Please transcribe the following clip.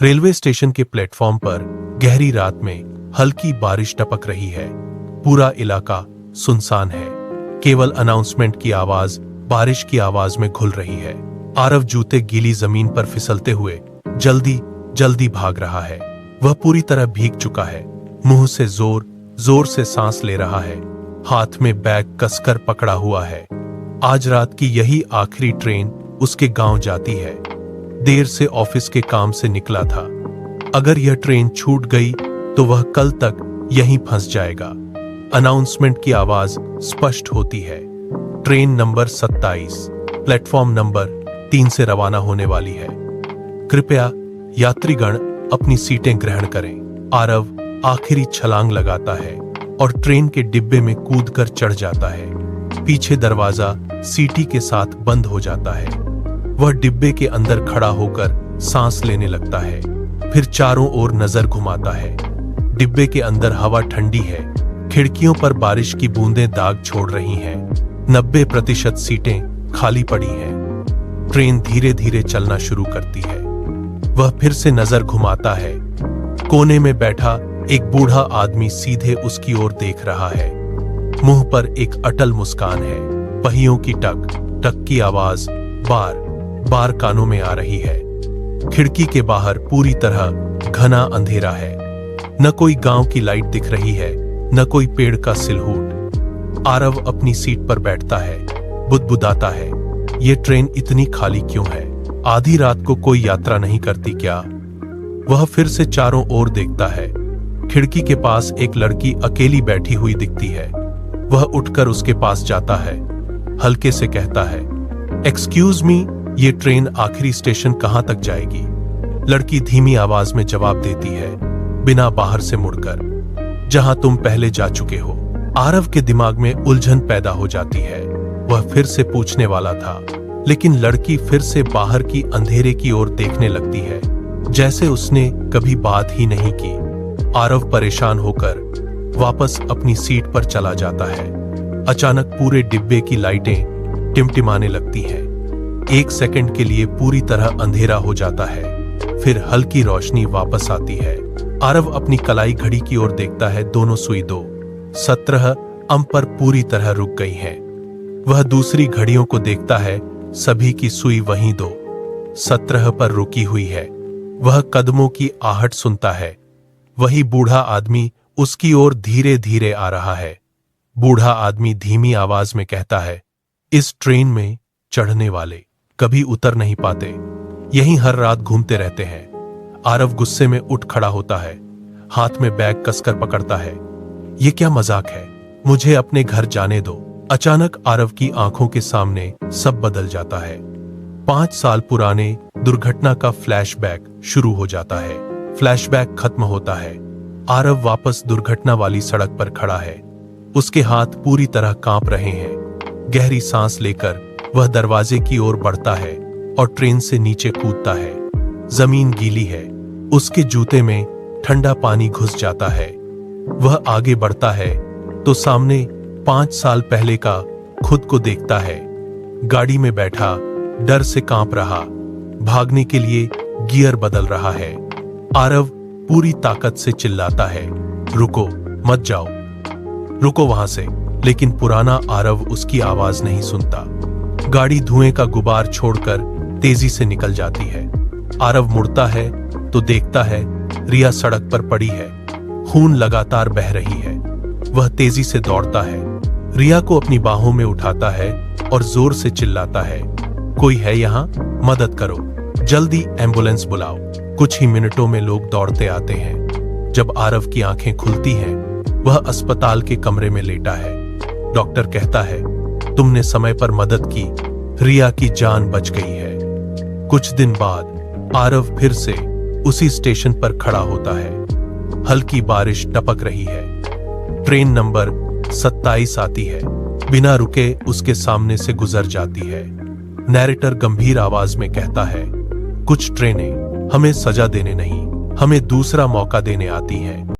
Railway station के platform पर गहरी रात में हल्की बारिश टपक रही है। पूरा इलाका सुनसान है। केवल अनाउंसमेंट की आवाज बारिश की आवाज में घुल रही है। आरव जूते गीली जमीन पर फिसलते हुए जल्दी जल्दी भाग रहा है। वह पूरी तरह भीग चुका है। मुंह से जोर जोर से सांस ले रहा है। हाथ में बैग कसकर पकड़ा हुआ है। आज रात की यही आखिरी ट्रेन उसके गांव जाती है। देर से ऑफिस के काम से निकला था। अगर यह ट्रेन छूट गई तो वह कल तक यहीं फंस जाएगा। अनाउंसमेंट की आवाज स्पष्ट होती है। ट्रेन नंबर 27 प्लेटफॉर्म नंबर 3 से रवाना होने वाली है। कृपया यात्रीगण अपनी सीटें ग्रहण करें। आरव आखिरी छलांग लगाता है और ट्रेन के डिब्बे में कूदकर चढ़ जाता है। पीछे दरवाजा सीटी के साथ बंद हो जाता है। वह डिब्बे के अंदर खड़ा होकर सांस लेने लगता है। फिर चारों ओर नजर घुमाता है। डिब्बे के अंदर हवा ठंडी है। खिड़कियों पर बारिश की बूंदें दाग छोड़ रही हैं। 90% सीटें खाली पड़ी हैं। ट्रेन धीरे धीरे चलना शुरू करती है। वह फिर से नजर घुमाता है। कोने में बैठा एक बूढ़ा आदमी सीधे उसकी ओर देख रहा है। मुंह पर एक अटल मुस्कान है। पहियों की टक टक की आवाज बार बार कानों में आ रही है। खिड़की के बाहर पूरी तरह घना अंधेरा है। न कोई गांव की लाइट दिख रही है, न कोई पेड़ का सिलहूट। आरव अपनी सीट पर बैठता है, बुदबुदाता है। ये ट्रेन इतनी खाली क्यों है? आधी रात को कोई यात्रा नहीं करती क्या? वह फिर से चारों ओर देखता है। खिड़की के पास एक लड़की अकेली बैठी हुई दिखती है। वह उठकर उसके पास जाता है। हल्के से कहता है, एक्सक्यूज मी, ये ट्रेन आखिरी स्टेशन कहां तक जाएगी? लड़की धीमी आवाज में जवाब देती है, बिना बाहर से मुड़कर, जहां तुम पहले जा चुके हो। आरव के दिमाग में उलझन पैदा हो जाती है। वह फिर से पूछने वाला था, लेकिन लड़की फिर से बाहर की अंधेरे की ओर देखने लगती है, जैसे उसने कभी बात ही नहीं की। आरव परेशान होकर वापस अपनी सीट पर चला जाता है। अचानक पूरे डिब्बे की लाइटें टिमटिमाने लगती हैं। 1 सेकंड के लिए पूरी तरह अंधेरा हो जाता है। फिर हल्की रोशनी वापस आती है। आरव अपनी कलाई घड़ी की ओर देखता है। दोनों सुई 2:17 AM पर पूरी तरह रुक गई हैं। वह दूसरी घड़ियों को देखता है। सभी की सुई वहीं 2:17 पर रुकी हुई है। वह कदमों की आहट सुनता है। वही बूढ़ा आदमी उसकी ओर धीरे धीरे आ रहा है। बूढ़ा आदमी धीमी आवाज में कहता है, इस ट्रेन में चढ़ने वाले कभी उतर नहीं पाते, यहीं हर रात घूमते रहते हैं। आरव गुस्से में उठ खड़ा होता है। हाथ में बैग कसकर पकड़ता है। ये क्या मजाक है? मुझे अपने घर जाने दो। अचानक आरव की आंखों के सामने सब बदल जाता है। 5 साल पुराने दुर्घटना का फ्लैशबैक शुरू हो जाता है। फ्लैशबैक खत्म होता है। आरव वापस दुर्घटना वाली सड़क पर खड़ा है। उसके हाथ पूरी तरह कांप रहे हैं। गहरी सांस लेकर वह दरवाजे की ओर बढ़ता है और ट्रेन से नीचे कूदता है। जमीन गीली है। उसके जूते में ठंडा पानी घुस जाता है। वह आगे बढ़ता है तो सामने 5 साल पहले का खुद को देखता है। गाड़ी में बैठा, डर से कांप रहा, भागने के लिए गियर बदल रहा है। आरव पूरी ताकत से चिल्लाता है, रुको, मत जाओ, रुको वहां से। लेकिन पुराना आरव उसकी आवाज नहीं सुनता। गाड़ी धुएं का गुबार छोड़कर तेजी से निकल जाती है। आरव मुड़ता है तो देखता है रिया सड़क पर पड़ी है। खून लगातार बह रही है। वह तेजी से दौड़ता है। रिया को अपनी बाहों में उठाता है और जोर से चिल्लाता है, कोई है यहाँ? मदद करो, जल्दी एम्बुलेंस बुलाओ। कुछ ही मिनटों में लोग दौड़ते आते हैं। जब आरव की आंखें खुलती हैं, वह अस्पताल के कमरे में लेटा है। डॉक्टर कहता है, तुमने समय पर मदद की, रिया की जान बच गई है। कुछ दिन बाद आरव फिर से उसी स्टेशन पर खड़ा होता है। हल्की बारिश टपक रही है। ट्रेन नंबर 27 आती है। बिना रुके उसके सामने से गुजर जाती है। नैरेटर गंभीर आवाज में कहता है, कुछ ट्रेनें हमें सजा देने नहीं, हमें दूसरा मौका देने आती हैं।